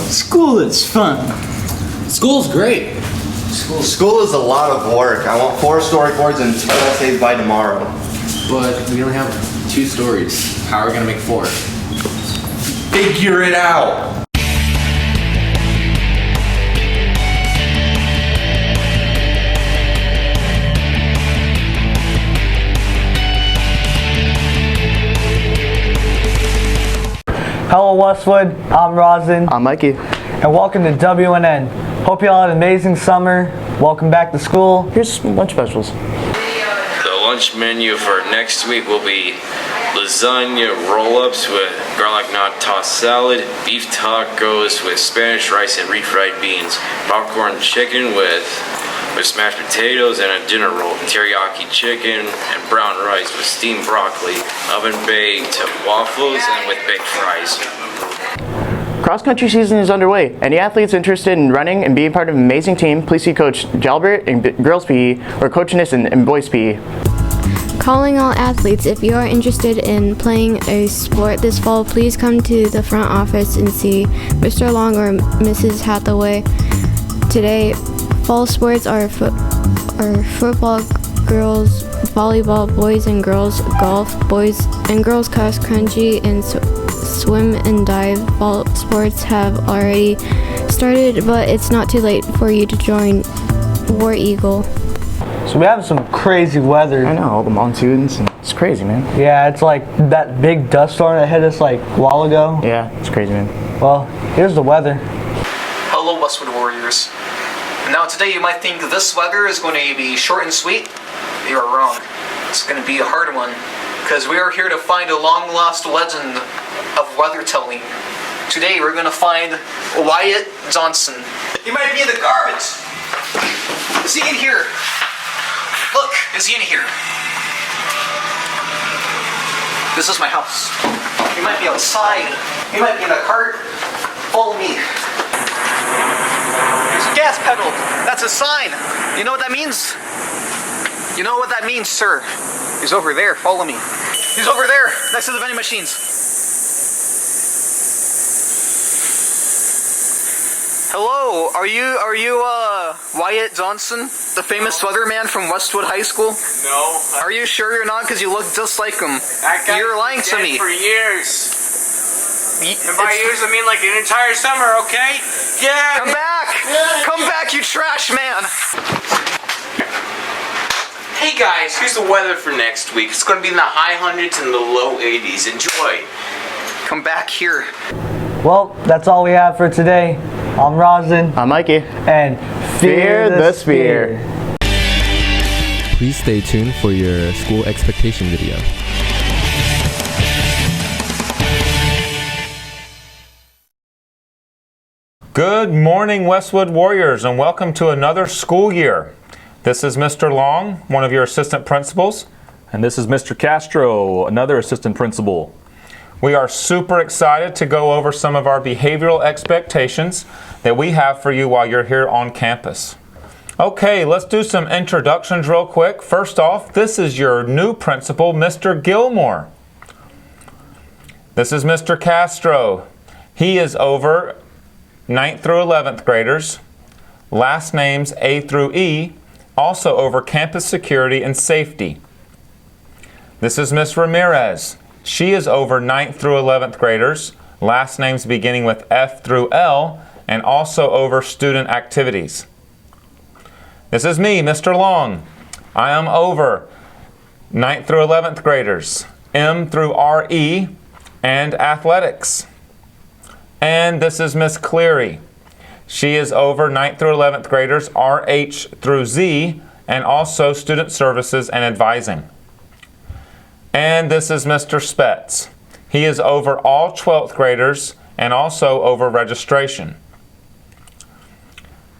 School is fun. School's great. School is a lot of work. I want 4 storyboards and 2 essays by tomorrow. But we only have 2 stories. How are we gonna make 4? Figure it out! Hello Westwood, I'm Rosin. I'm Mikey. And welcome to WNN. Hope you all had an amazing summer. Welcome back to school. Here's some lunch specials. The lunch menu for next week will be lasagna roll-ups with garlic knot tossed salad, beef tacos with Spanish rice and refried beans, popcorn chicken with smashed potatoes and a dinner roll, teriyaki chicken and brown rice with steamed broccoli, oven-baked waffles and with baked fries. Cross-country season is underway. Any athletes interested in running and being part of an amazing team, please see Coach Jalbert in girls PE or Coach Nissen in boys PE. Calling all athletes, if you are interested in playing a sport this fall, please come to the front office and see Mr. Long or Mrs. Hathaway. Today, fall sports are football, girls volleyball, boys and girls golf, boys and girls cross country, and swim and dive. Fall sports have already started, but it's not too late for you to join War Eagle. So we have some crazy weather. I know, all the monsoons, and it's crazy, man. Yeah, it's like that big dust storm that hit us like a while ago. Yeah, it's crazy, man. Well, here's the weather. Hello Westwood Warriors. Now today you might think this weather is going to be short and sweet. You are wrong. It's going to be a hard one, because we are here to find a long lost legend of weather telling. Today we're going to find Wyatt Johnson. He might be in the garbage. Is he in here? Look, is he in here? This is my house. He might be outside. He might be in a cart. Follow me. There's a gas pedal. That's a sign. You know what that means? You know what that means, sir? He's over there. Follow me. He's over there, next to the vending machines. Hello, are you Wyatt Johnson, the famous weatherman from Westwood High School? No. Are you sure you're not? Because you look just like him. You're lying to me. For years. And by years, I mean like an entire summer, okay? Yeah. Come back! Yeah. Come back, you trash man! Hey guys, here's the weather for next week. It's going to be in the high hundreds and the low 80s. Enjoy. Come back here. Well, that's all we have for today. I'm Rosin. I'm Mikey. And fear the spear. Please stay tuned for your school expectation video. Good morning, Westwood Warriors, and welcome to another school year. This is Mr. Long, one of your assistant principals. And this is Mr. Castro, another assistant principal. We are super excited to go over some of our behavioral expectations that we have for you while you're here on campus. Okay, let's do some introductions real quick. First off, this is your new principal, Mr. Gilmore. This is Mr. Castro. He is over 9th through 11th graders, last names A through E, also over campus security and safety. This is Miss Ramirez. She is over 9th through 11th graders, last names beginning with F through L, and also over student activities. This is me, Mr. Long. I am over 9th through 11th graders, M through RE, and athletics. And this is Miss Cleary. She is over 9th through 11th graders, RH through Z, and also student services and advising. And this is Mr. Spetz. He is over all 12th graders and also over registration.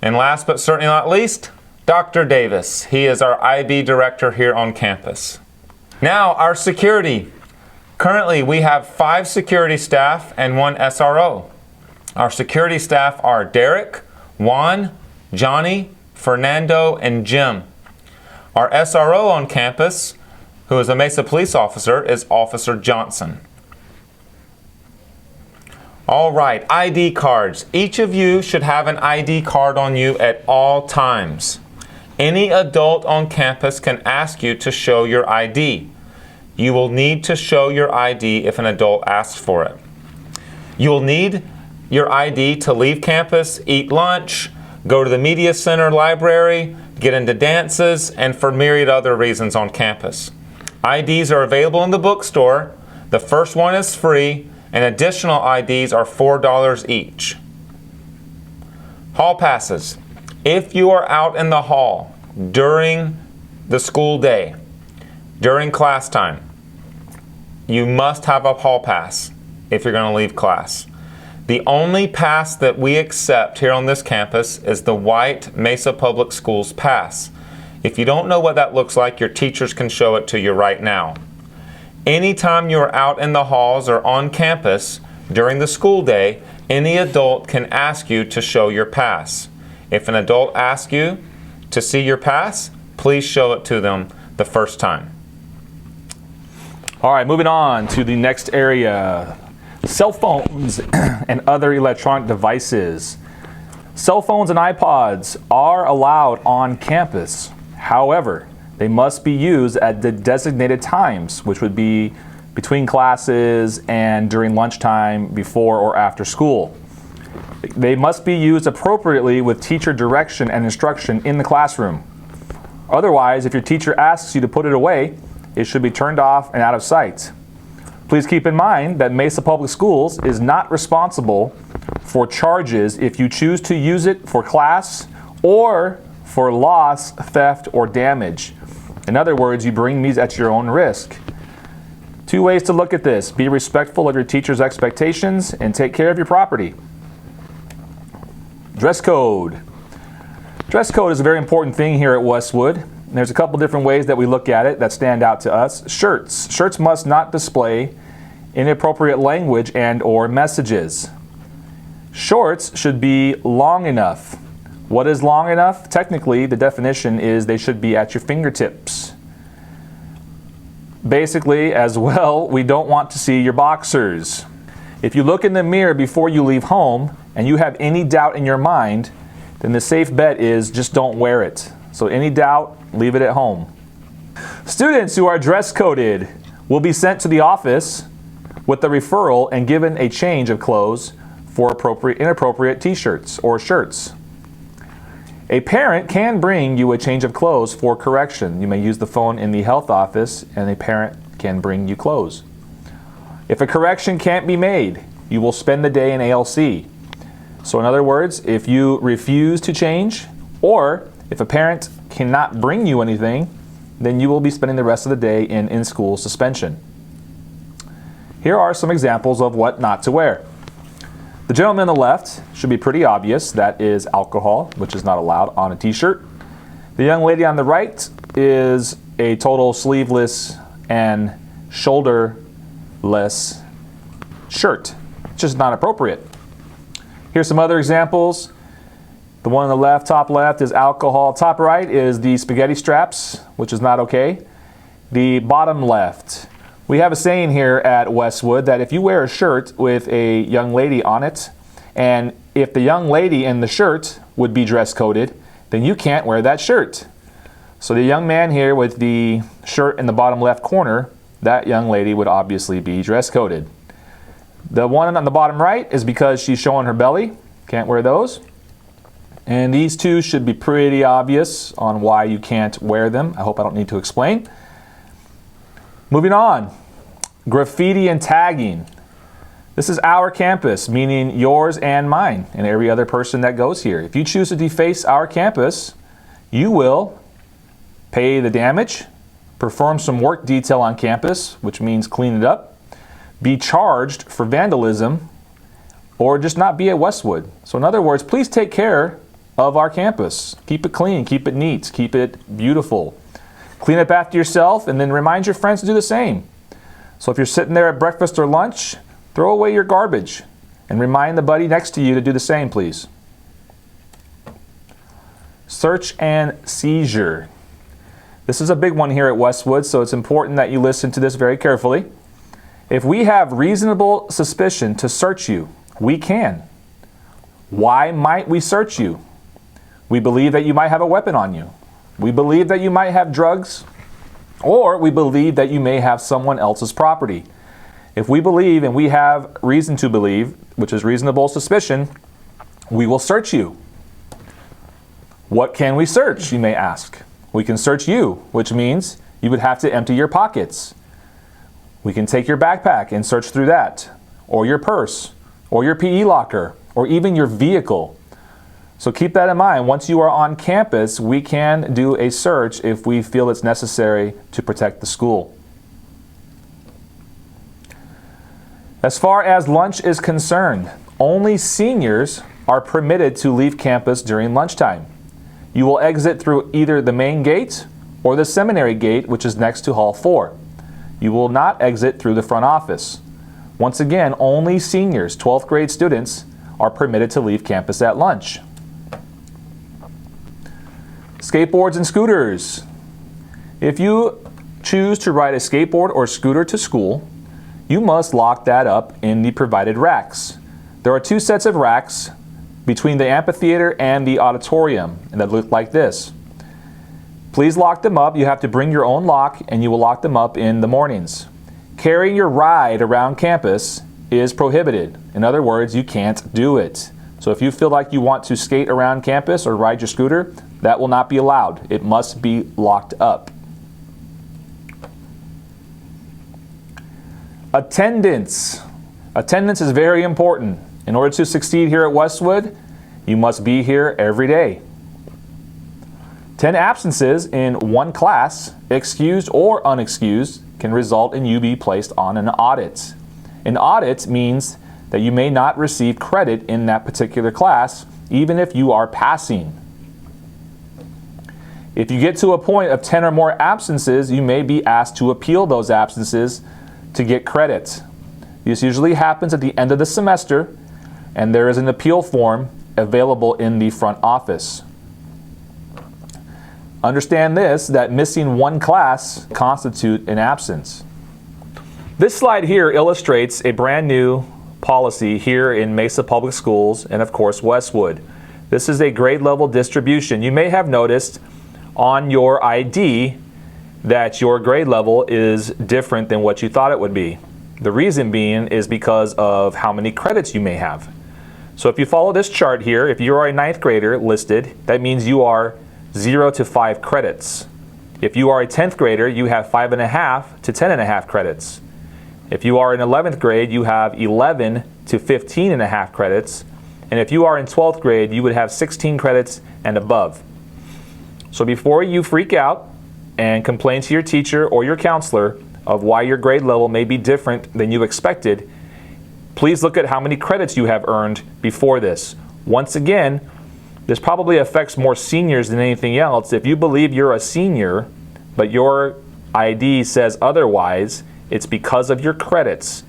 And last but certainly not least, Dr. Davis. He is our IB director here on campus. Now, our security. Currently, we have 5 security staff and 1 SRO. Our security staff are Derek, Juan, Johnny, Fernando, and Jim. Our SRO on campus, who is a Mesa police officer, is Officer Johnson. All right, ID cards. Each of you should have an ID card on you at all times. Any adult on campus can ask you to show your ID. You will need to show your ID if an adult asks for it. You will need your ID to leave campus, eat lunch, go to the media center, library, get into dances, and for myriad other reasons on campus. IDs are available in the bookstore. The first one is free, and additional IDs are $4 each. Hall passes. If you are out in the hall during the school day, during class time, you must have a hall pass if you're going to leave class. The only pass that we accept here on this campus is the white Mesa Public Schools pass. If you don't know what that looks like, your teachers can show it to you right now. Anytime you're out in the halls or on campus during the school day, any adult can ask you to show your pass. If an adult asks you to see your pass, please show it to them the first time. All right, moving on to the next area. Cell phones and other electronic devices. Cell phones and iPods are allowed on campus. However, they must be used at the designated times, which would be between classes and during lunchtime, before or after school. They must be used appropriately with teacher direction and instruction in the classroom. Otherwise, if your teacher asks you to put it away, it should be turned off and out of sight. Please keep in mind that Mesa Public Schools is not responsible for charges if you choose to use it for class or for loss, theft, or damage. In other words, you bring these at your own risk. 2 ways to look at this. Be respectful of your teacher's expectations and take care of your property. Dress code. Dress code is a very important thing here at Westwood. There's a couple different ways that we look at it that stand out to us. Shirts. Shirts must not display inappropriate language and or messages. Shorts should be long enough. What is long enough? Technically, the definition is they should be at your fingertips. Basically, as well, we don't want to see your boxers. If you look in the mirror before you leave home and you have any doubt in your mind, then the safe bet is just don't wear it. So any doubt, leave it at home. Students who are dress coded will be sent to the office with the referral and given a change of clothes for inappropriate t-shirts or shirts. A parent can bring you a change of clothes for correction. You may use the phone in the health office and a parent can bring you clothes. If a correction can't be made, you will spend the day in ALC. So in other words, if you refuse to change, or if a parent cannot bring you anything, then you will be spending the rest of the day in in-school suspension. Here are some examples of what not to wear. The gentleman on the left should be pretty obvious. That is alcohol, which is not allowed on a t-shirt. The young lady on the right is a total sleeveless and shoulderless shirt. It's just not appropriate. Here's some other examples. The one on the left, top left, is alcohol. Top right is the spaghetti straps, which is not okay. The bottom left. We have a saying here at Westwood that if you wear a shirt with a young lady on it, and if the young lady in the shirt would be dress coded, then you can't wear that shirt. So the young man here with the shirt in the bottom left corner, that young lady would obviously be dress coded. The one on the bottom right is because she's showing her belly. Can't wear those. And these two should be pretty obvious on why you can't wear them. I hope I don't need to explain. Moving on, graffiti and tagging. This is our campus, meaning yours and mine, and every other person that goes here. If you choose to deface our campus, you will pay the damage, perform some work detail on campus, which means clean it up, be charged for vandalism, or just not be at Westwood. So in other words, please take care of our campus. Keep it clean, keep it neat, keep it beautiful. Clean up after yourself and then remind your friends to do the same. So if you're sitting there at breakfast or lunch, throw away your garbage and remind the buddy next to you to do the same, please. Search and seizure. This is a big one here at Westwood, so it's important that you listen to this very carefully. If we have reasonable suspicion to search you, we can. Why might we search you? We believe that you might have a weapon on you. We believe that you might have drugs, or we believe that you may have someone else's property. If we believe and we have reason to believe, which is reasonable suspicion, we will search you. What can we search, you may ask? We can search you, which means you would have to empty your pockets. We can take your backpack and search through that, or your purse, or your PE locker, or even your vehicle. So keep that in mind. Once you are on campus, we can do a search if we feel it's necessary to protect the school. As far as lunch is concerned, only seniors are permitted to leave campus during lunchtime. You will exit through either the main gate or the seminary gate, which is next to Hall 4. You will not exit through the front office. Once again, only seniors, 12th grade students, are permitted to leave campus at lunch. Skateboards and scooters. If you choose to ride a skateboard or scooter to school, you must lock that up in the provided racks. There are 2 sets of racks between the amphitheater and the auditorium, and that look like this. Please lock them up. You have to bring your own lock, and you will lock them up in the mornings. Carrying your ride around campus is prohibited. In other words, you can't do it. So if you feel like you want to skate around campus or ride your scooter, that will not be allowed. It must be locked up. Attendance. Attendance is very important. In order to succeed here at Westwood, you must be here every day. 10 absences in one class, excused or unexcused, can result in you being placed on an audit. An audit means that you may not receive credit in that particular class, even if you are passing. If you get to a point of 10 or more absences, you may be asked to appeal those absences to get credit. This usually happens at the end of the semester, and there is an appeal form available in the front office. Understand this, that missing one class constitutes an absence. This slide here illustrates a brand new policy here in Mesa Public Schools and of course Westwood. This is a grade level distribution. You may have noticed on your ID that your grade level is different than what you thought it would be. The reason being is because of how many credits you may have. So if you follow this chart here, if you are a 9th grader listed, that means you are 0 to 5 credits. If you are a 10th grader, you have 5.5 to 10.5 credits. If you are in 11th grade, you have 11 to 15.5 credits. And if you are in 12th grade, you would have 16 credits and above. So before you freak out and complain to your teacher or your counselor of why your grade level may be different than you expected, please look at how many credits you have earned before this. Once again, this probably affects more seniors than anything else. If you believe you're a senior, but your ID says otherwise, it's because of your credits.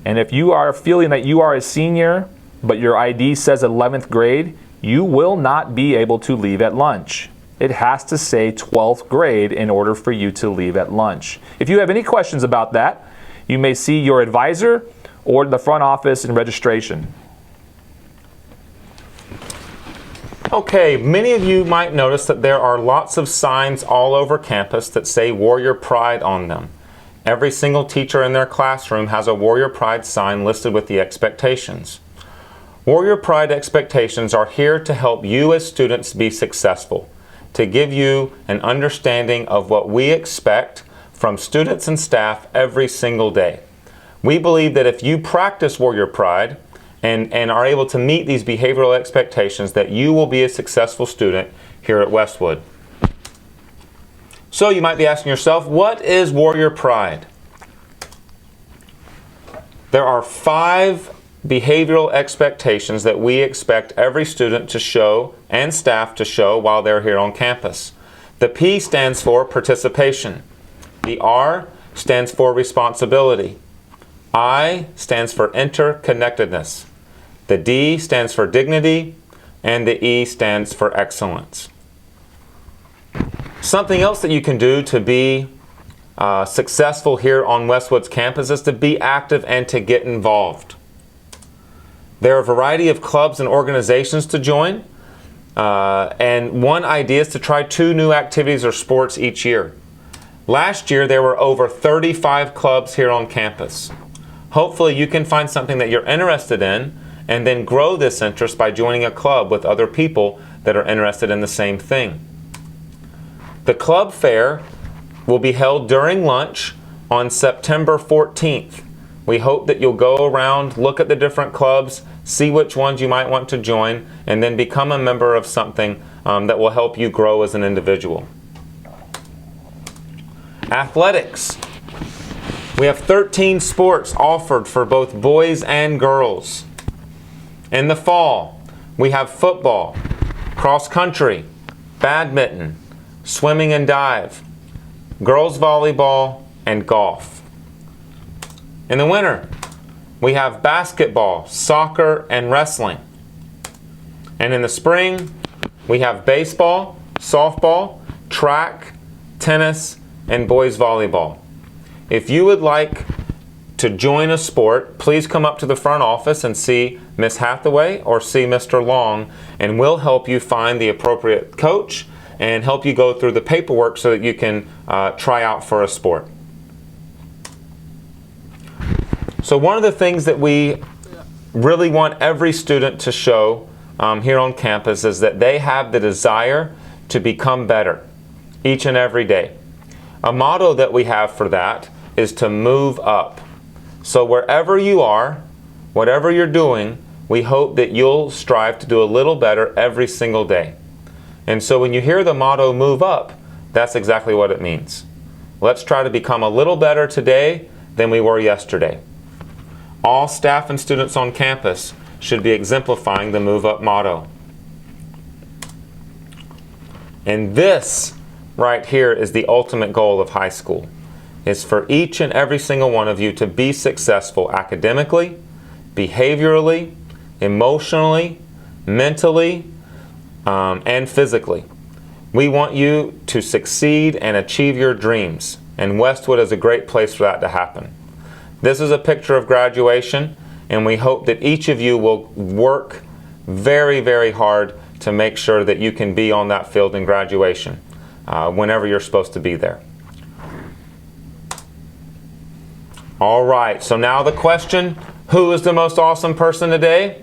And if you are feeling that you are a senior, but your ID says 11th grade, you will not be able to leave at lunch. It has to say 12th grade in order for you to leave at lunch. If you have any questions about that, you may see your advisor or the front office in registration. Okay, many of you might notice that there are lots of signs all over campus that say Warrior Pride on them. Every single teacher in their classroom has a Warrior Pride sign listed with the expectations. Warrior Pride expectations are here to help you as students be successful, to give you an understanding of what we expect from students and staff every single day. We believe that if you practice Warrior Pride and are able to meet these behavioral expectations, that you will be a successful student here at Westwood. So you might be asking yourself, what is Warrior Pride? There are 5 behavioral expectations that we expect every student to show and staff to show while they're here on campus. The P stands for participation. The R stands for responsibility. I stands for interconnectedness. The D stands for dignity, and the E stands for excellence. Something else that you can do to be successful here on Westwood's campus is to be active and to get involved. There are a variety of clubs and organizations to join, and one idea is to try 2 new activities or sports each year. Last year there were over 35 clubs here on campus. Hopefully you can find something that you're interested in and then grow this interest by joining a club with other people that are interested in the same thing. The club fair will be held during lunch on September 14th. We hope that you'll go around, look at the different clubs, see which ones you might want to join, and then become a member of something that will help you grow as an individual. Athletics. We have 13 sports offered for both boys and girls. In the fall, we have football, cross country, badminton, swimming and dive, girls volleyball, and golf. In the winter, we have basketball, soccer, and wrestling. And in the spring, we have baseball, softball, track, tennis, and boys volleyball. If you would like to join a sport, please come up to the front office and see Miss Hathaway or see Mr. Long, and we'll help you find the appropriate coach and help you go through the paperwork so that you can try out for a sport. So one of the things that we really want every student to show here on campus is that they have the desire to become better each and every day. A motto that we have for that is to move up. So wherever you are, whatever you're doing, we hope that you'll strive to do a little better every single day. And so when you hear the motto move up, that's exactly what it means. Let's try to become a little better today than we were yesterday. All staff and students on campus should be exemplifying the move up motto. And this right here is the ultimate goal of high school, is for each and every single one of you to be successful academically, behaviorally, emotionally, mentally, and physically. We want you to succeed and achieve your dreams, and Westwood is a great place for that to happen. This is a picture of graduation, and we hope that each of you will work very, very hard to make sure that you can be on that field in graduation whenever you're supposed to be there. All right, so now the question, who is the most awesome person today?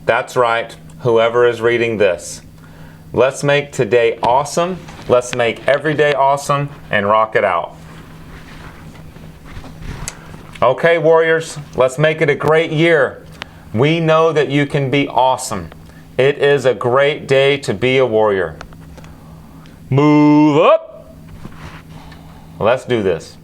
That's right, whoever is reading this. Let's make today awesome. Let's make every day awesome and rock it out. Okay, Warriors, let's make it a great year. We know that you can be awesome. It is a great day to be a Warrior. Move up. Let's do this.